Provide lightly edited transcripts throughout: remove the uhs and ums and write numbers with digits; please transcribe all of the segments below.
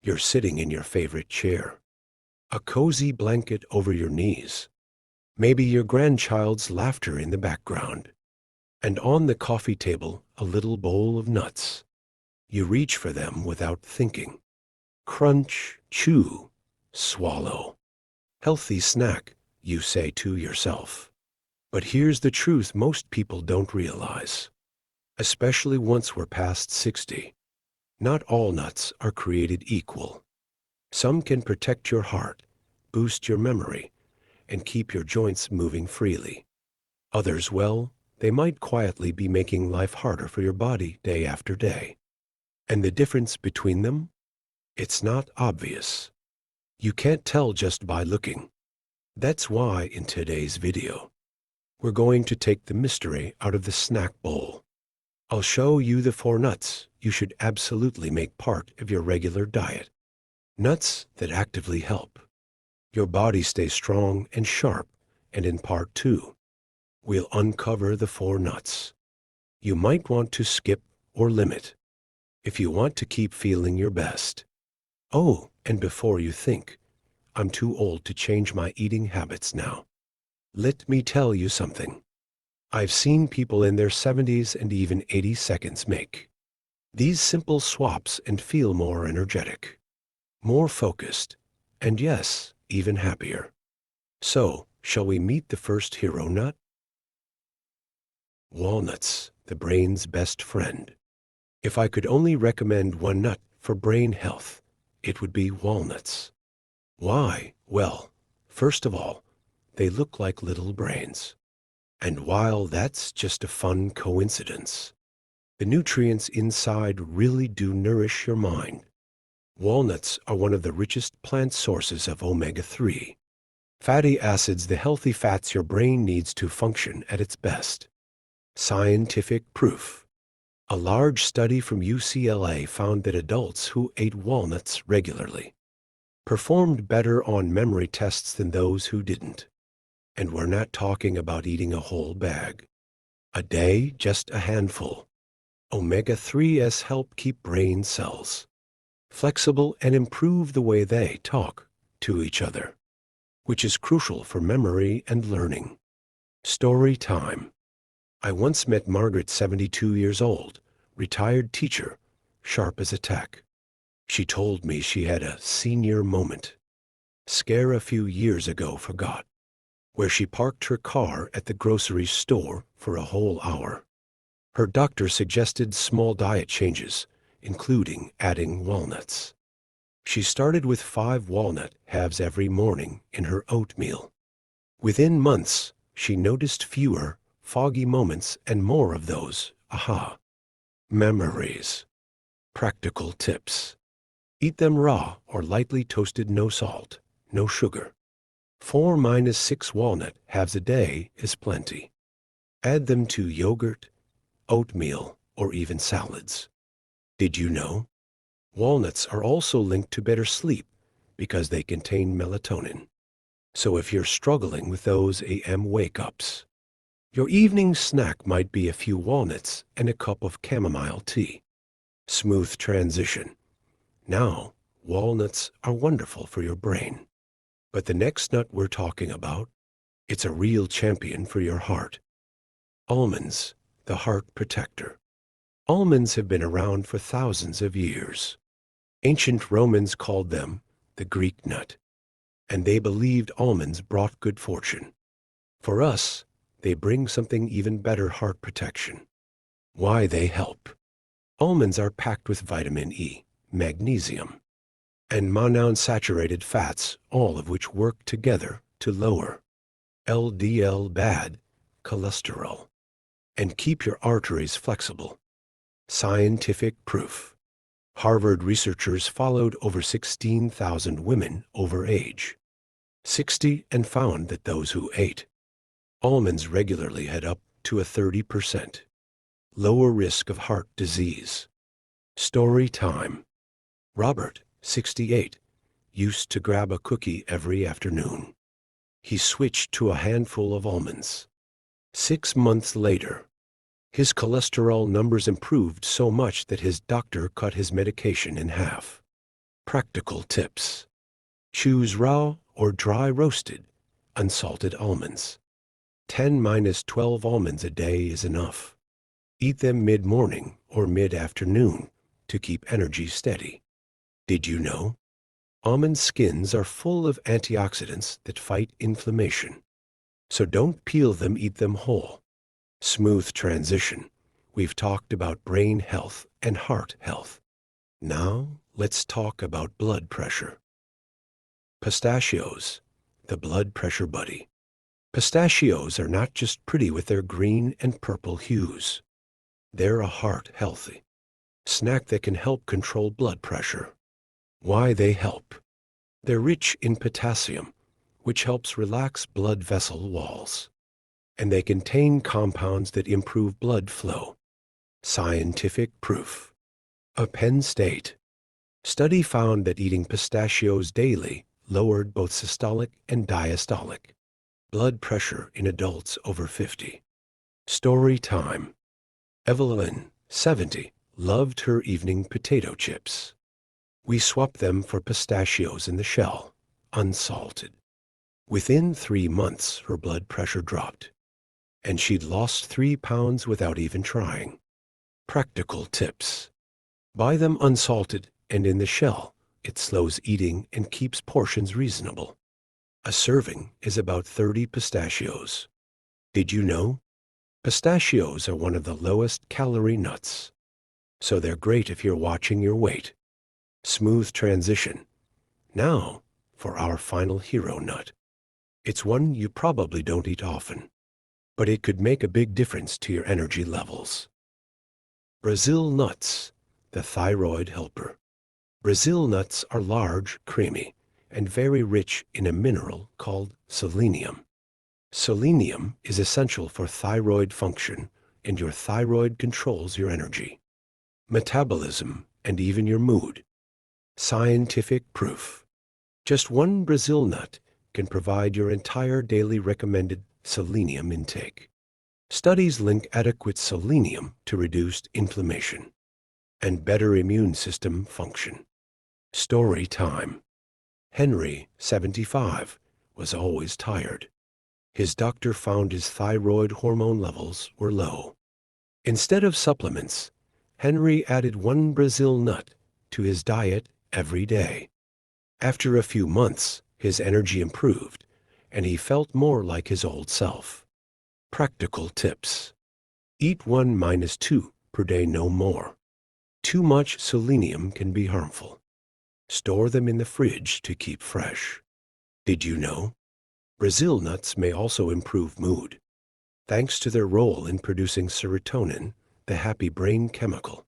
You're sitting in your favorite chair, a cozy blanket over your knees, maybe your grandchild's laughter in the background, and on the coffee table a little bowl of nuts. You reach for them without thinking. Crunch, chew, swallow. Healthy snack, you say to yourself. But here's the truth most people don't realize, especially once we're past 60. Not all nuts are created equal. Some can protect your heart, boost your memory, and keep your joints moving freely. Others, well, they might quietly be making life harder for your body day after day. And the difference between them? It's not obvious. You can't tell just by looking. That's why in today's video, we're going to take the mystery out of the snack bowl. I'll show you the 4 nuts you should absolutely make part of your regular diet. Nuts that actively help your body stay strong and sharp, and in part 2, we'll uncover the 4 nuts you might want to skip or limit if you want to keep feeling your best. Oh, and before you think, I'm too old to change my eating habits now, let me tell you something. I've seen people in their 70s and even 80 make these simple swaps and feel more energetic, more focused, and yes, even happier. So, shall we meet the first hero nut? Walnuts, the brain's best friend. If I could only recommend one nut for brain health, it would be walnuts. Why? Well, first of all, they look like little brains. And while that's just a fun coincidence, the nutrients inside really do nourish your mind. Walnuts are one of the richest plant sources of omega-3 fatty acids, the healthy fats your brain needs to function at its best. Scientific proof. A large study from UCLA found that adults who ate walnuts regularly performed better on memory tests than those who didn't. And we're not talking about eating a whole bag a day, just a handful. Omega-3s help keep brain cells flexible and improve the way they talk to each other, which is crucial for memory and learning. Story time. I once met Margaret, 72 years old, retired teacher, sharp as a tack. She told me she had a senior moment scare a few years ago forgot, where she parked her car at the grocery store for a whole hour. Her doctor suggested small diet changes, including adding walnuts. She started with 5 walnut halves every morning in her oatmeal. Within months, she noticed fewer foggy moments and more of those aha memories. Practical tips. Eat them raw or lightly toasted, no salt, no sugar. 4-6 walnut halves a day is plenty. Add them to yogurt, oatmeal, or even salads. Did you know? Walnuts are also linked to better sleep because they contain melatonin. So if you're struggling with those AM wake-ups, your evening snack might be a few walnuts and a cup of chamomile tea. Smooth transition. Now, walnuts are wonderful for your brain. But the next nut we're talking about, it's a real champion for your heart. Almonds, the heart protector. Almonds have been around for thousands of years. Ancient Romans called them the Greek nut, and they believed almonds brought good fortune. For us, they bring something even better: heart protection. Why they help. Almonds are packed with vitamin E, magnesium, and monounsaturated fats, all of which work together to lower LDL bad cholesterol and keep your arteries flexible. Scientific proof. Harvard researchers followed over 16,000 women over age 60 and found that those who ate almonds regularly had up to a 30% lower risk of heart disease. Story time. Robert, 68, used to grab a cookie every afternoon. He switched to a handful of almonds. 6 months later, his cholesterol numbers improved so much that his doctor cut his medication in half. Practical tips. Choose raw or dry roasted, unsalted almonds. 10-12 almonds a day is enough. Eat them mid-morning or mid-afternoon to keep energy steady. Did you know? Almond skins are full of antioxidants that fight inflammation. So don't peel them, eat them whole. Smooth transition. We've talked about brain health and heart health. Now let's talk about blood pressure. Pistachios, the blood pressure buddy. Pistachios are not just pretty with their green and purple hues. They're a heart-healthy snack that can help control blood pressure. Why they help? They're rich in potassium, which helps relax blood vessel walls. And they contain compounds that improve blood flow. Scientific proof. A Penn State study found that eating pistachios daily lowered both systolic and diastolic blood pressure in adults over 50. Story time. Evelyn, 70, loved her evening potato chips. We swapped them for pistachios in the shell, unsalted. Within 3 months, her blood pressure dropped, and she'd lost 3 pounds without even trying. Practical tips. Buy them unsalted and in the shell. It slows eating and keeps portions reasonable. A serving is about 30 pistachios. Did you know? Pistachios are one of the lowest calorie nuts, so they're great if you're watching your weight. Smooth transition. Now for our final hero nut. It's one you probably don't eat often, but it could make a big difference to your energy levels. Brazil nuts, the thyroid helper. Brazil nuts are large, creamy, and very rich in a mineral called selenium. Selenium is essential for thyroid function, and your thyroid controls your energy, metabolism, and even your mood. Scientific proof. Just one Brazil nut can provide your entire daily recommended selenium intake. Studies link adequate selenium to reduced inflammation and better immune system function. Story time. Henry, 75, was always tired. His doctor found his thyroid hormone levels were low. Instead of supplements, Henry added one Brazil nut to his diet every day. After a few months, his energy improved, and he felt more like his old self. Practical tips. Eat 1-2 per day, no more. Too much selenium can be harmful. Store them in the fridge to keep fresh. Did you know? Brazil nuts may also improve mood, thanks to their role in producing serotonin, the happy brain chemical.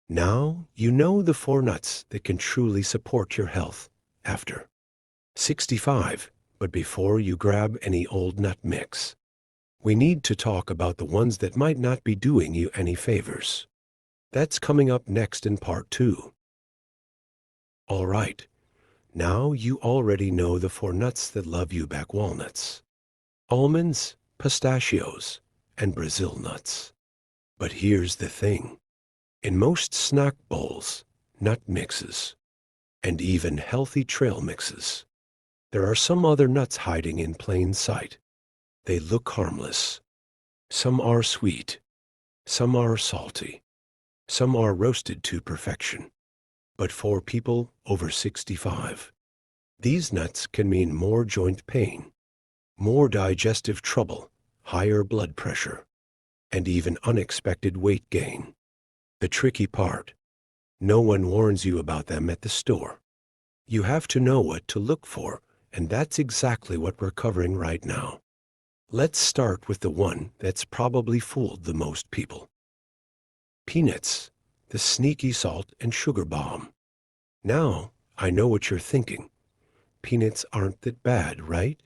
Now you know the 4 nuts that can truly support your health after 65, but before you grab any old nut mix, we need to talk about the ones that might not be doing you any favors. That's coming up next in part 2. All right, now you already know the 4 nuts that love you back: walnuts, almonds, pistachios, and Brazil nuts. But here's the thing. In most snack bowls, nut mixes, and even healthy trail mixes, there are some other nuts hiding in plain sight. They look harmless. Some are sweet, some are salty, some are roasted to perfection. But for people over 65, these nuts can mean more joint pain, more digestive trouble, higher blood pressure, and even unexpected weight gain. The tricky part: no one warns you about them at the store. You have to know what to look for, and that's exactly what we're covering right now. Let's start with the one that's probably fooled the most people. Peanuts, the sneaky salt and sugar bomb. Now, I know what you're thinking. Peanuts aren't that bad, right?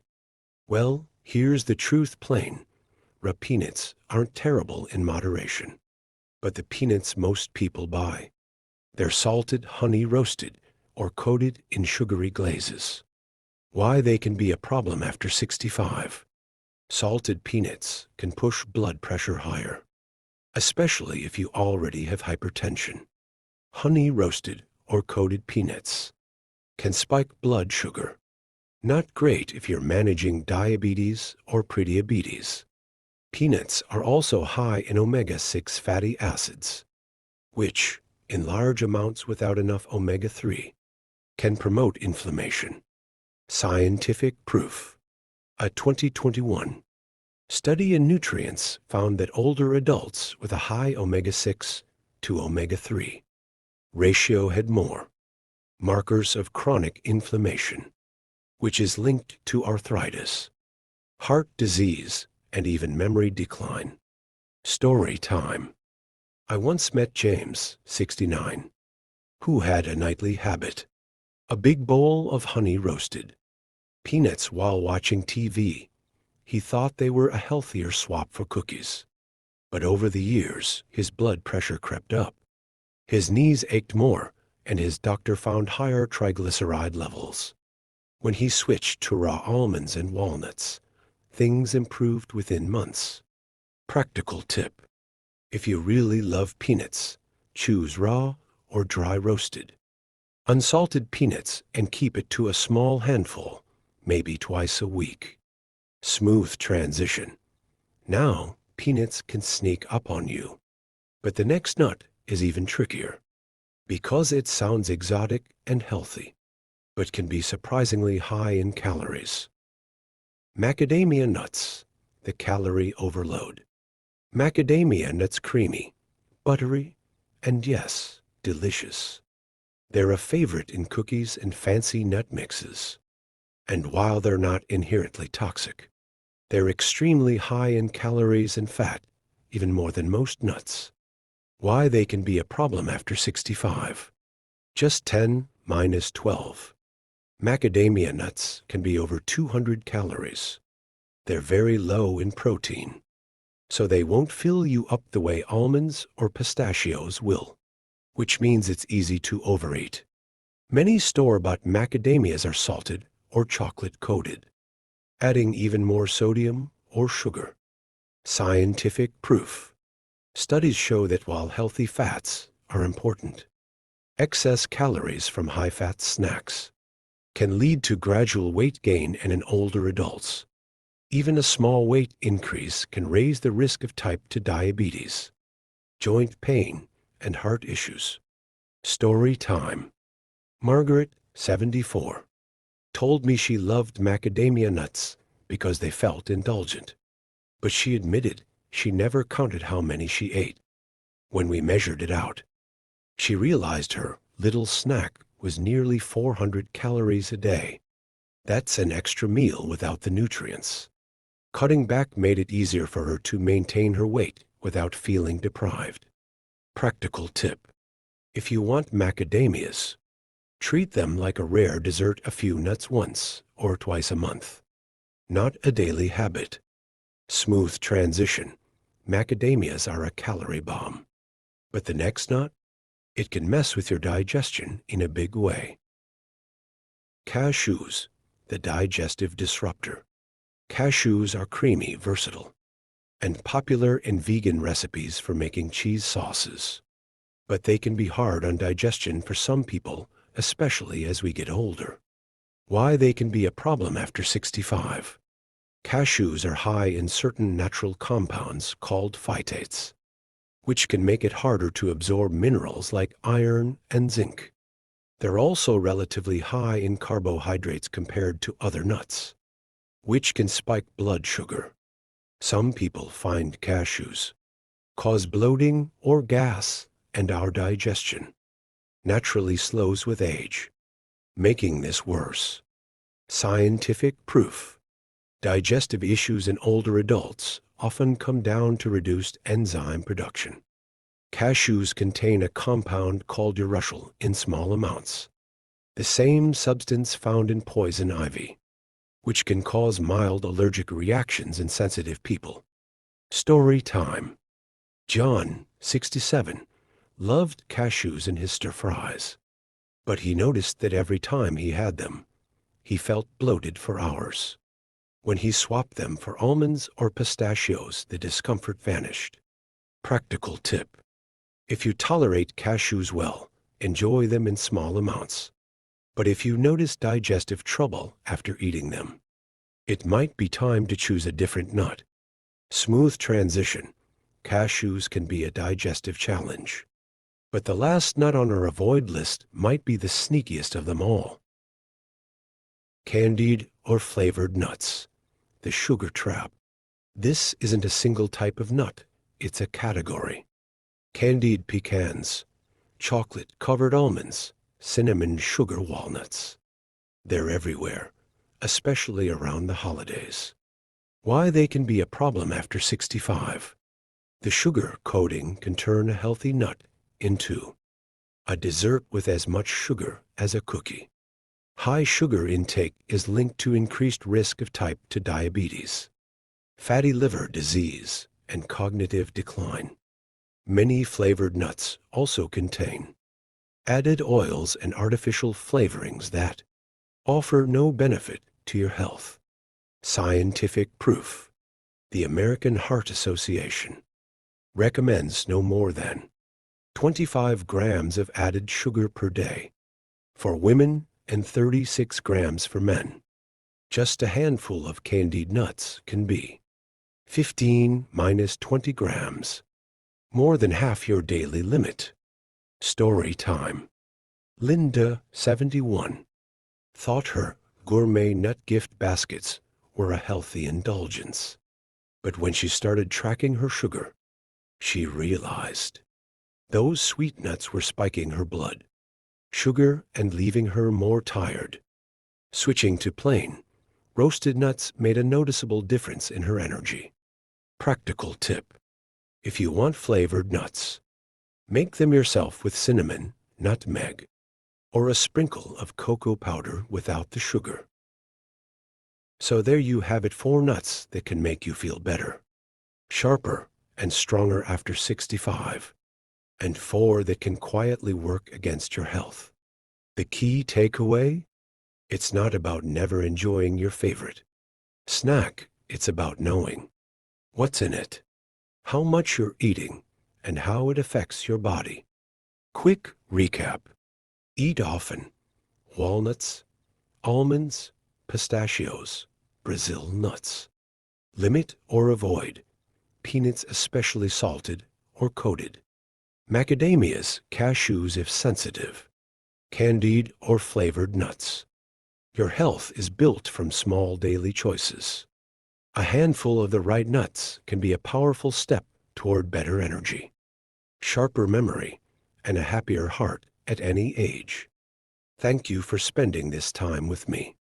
Well, here's the truth plain. Raw peanuts aren't terrible in moderation. But the peanuts most people buy, they're salted, honey roasted, or coated in sugary glazes. Why they can be a problem after 65. Salted peanuts can push blood pressure higher, especially if you already have hypertension. Honey roasted or coated peanuts can spike blood sugar. Not great if you're managing diabetes or prediabetes. Peanuts are also high in omega-6 fatty acids, which, in large amounts without enough omega-3, can promote inflammation. Scientific proof. A 2021 study in nutrients found that older adults with a high omega-6 to omega-3 ratio had more markers of chronic inflammation, which is linked to arthritis, heart disease, and even memory decline. Story time. I once met James, 69, who had a nightly habit: a big bowl of honey roasted peanuts while watching TV. He thought they were a healthier swap for cookies. But over the years, his blood pressure crept up. His knees ached more, and his doctor found higher triglyceride levels. When he switched to raw almonds and walnuts, things improved within months. Practical tip. If you really love peanuts, choose raw or dry roasted. Unsalted peanuts and keep it to a small handful, maybe twice a week. Smooth transition. Now, peanuts can sneak up on you. But the next nut is even trickier, because it sounds exotic and healthy, but can be surprisingly high in calories. Macadamia nuts, the calorie overload. Macadamia nuts creamy, buttery, and yes, delicious. They're a favorite in cookies and fancy nut mixes. And while they're not inherently toxic, they're extremely high in calories and fat, even more than most nuts. Why they can be a problem after 65. Just 10 minus 12. Macadamia nuts can be over 200 calories. They're very low in protein, so they won't fill you up the way almonds or pistachios will, which means it's easy to overeat. Many store-bought macadamias are salted or chocolate-coated, adding even more sodium or sugar. Scientific proof. Studies show that while healthy fats are important, excess calories from high-fat snacks can lead to gradual weight gain in older adults. Even a small weight increase can raise the risk of type 2 diabetes, joint pain, and heart issues. Story time. Margaret, 74, told me she loved macadamia nuts because they felt indulgent, but she admitted she never counted how many she ate. When we measured it out, she realized her little snack was nearly 400 calories a day. That's an extra meal without the nutrients. Cutting back made it easier for her to maintain her weight without feeling deprived. Practical tip. If you want macadamias, treat them like a rare dessert, a few nuts once or twice a month. Not a daily habit. Smooth transition. Macadamias are a calorie bomb. But the next nut? It can mess with your digestion in a big way. Cashews, the digestive disruptor. Cashews are creamy, versatile, and popular in vegan recipes for making cheese sauces. But they can be hard on digestion for some people, especially as we get older. Why they can be a problem after 65. Cashews are high in certain natural compounds called phytates, which can make it harder to absorb minerals like iron and zinc. They're also relatively high in carbohydrates compared to other nuts, which can spike blood sugar. Some people find cashews cause bloating or gas, and our digestion naturally slows with age, making this worse. Scientific proof. Digestive issues in older adults often come down to reduced enzyme production. Cashews contain a compound called urushiol in small amounts, the same substance found in poison ivy, which can cause mild allergic reactions in sensitive people. Story time. John, 67, loved cashews in his stir-fries, but he noticed that every time he had them, he felt bloated for hours. When he swapped them for almonds or pistachios, the discomfort vanished. Practical tip. If you tolerate cashews well, enjoy them in small amounts. But if you notice digestive trouble after eating them, it might be time to choose a different nut. Smooth transition. Cashews can be a digestive challenge. But the last nut on our avoid list might be the sneakiest of them all. Candied or flavored nuts. The sugar trap. This isn't a single type of nut, it's a category. Candied pecans, chocolate-covered almonds, cinnamon sugar walnuts. They're everywhere, especially around the holidays. Why they can be a problem after 65. The sugar coating can turn a healthy nut into a dessert with as much sugar as a cookie. High sugar intake is linked to increased risk of type 2 diabetes, fatty liver disease, and cognitive decline. Many flavored nuts also contain added oils and artificial flavorings that offer no benefit to your health. Scientific proof. The American Heart Association recommends no more than 25 grams of added sugar per day for women and 36 grams for men. Just a handful of candied nuts can be 15 minus 20 grams, more than half your daily limit. Story time. Linda, 71, thought her gourmet nut gift baskets were a healthy indulgence. But when she started tracking her sugar, she realized those sweet nuts were spiking her blood sugar and leaving her more tired. Switching to plain, roasted nuts made a noticeable difference in her energy. Practical tip. If you want flavored nuts, make them yourself with cinnamon, nutmeg, or a sprinkle of cocoa powder without the sugar. So there you have it, 4 nuts that can make you feel better, sharper, and stronger after 65, and 4 that can quietly work against your health. The key takeaway? It's not about never enjoying your favorite snack, it's about knowing what's in it, how much you're eating, and how it affects your body. Quick recap. Eat often. Walnuts, almonds, pistachios, Brazil nuts. Limit or avoid peanuts, especially salted or coated. Macadamias, cashews if sensitive. Candied or flavored nuts. Your health is built from small daily choices. A handful of the right nuts can be a powerful step toward better energy, sharper memory, and a happier heart at any age. Thank you for spending this time with me.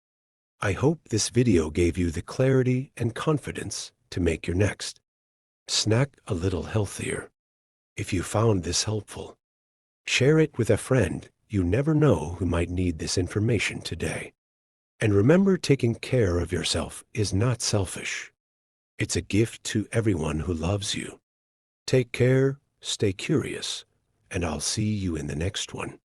I hope this video gave you the clarity and confidence to make your next snack a little healthier. If you found this helpful, share it with a friend. You never know who might need this information today. And remember, taking care of yourself is not selfish. It's a gift to everyone who loves you. Take care, stay curious, and I'll see you in the next one.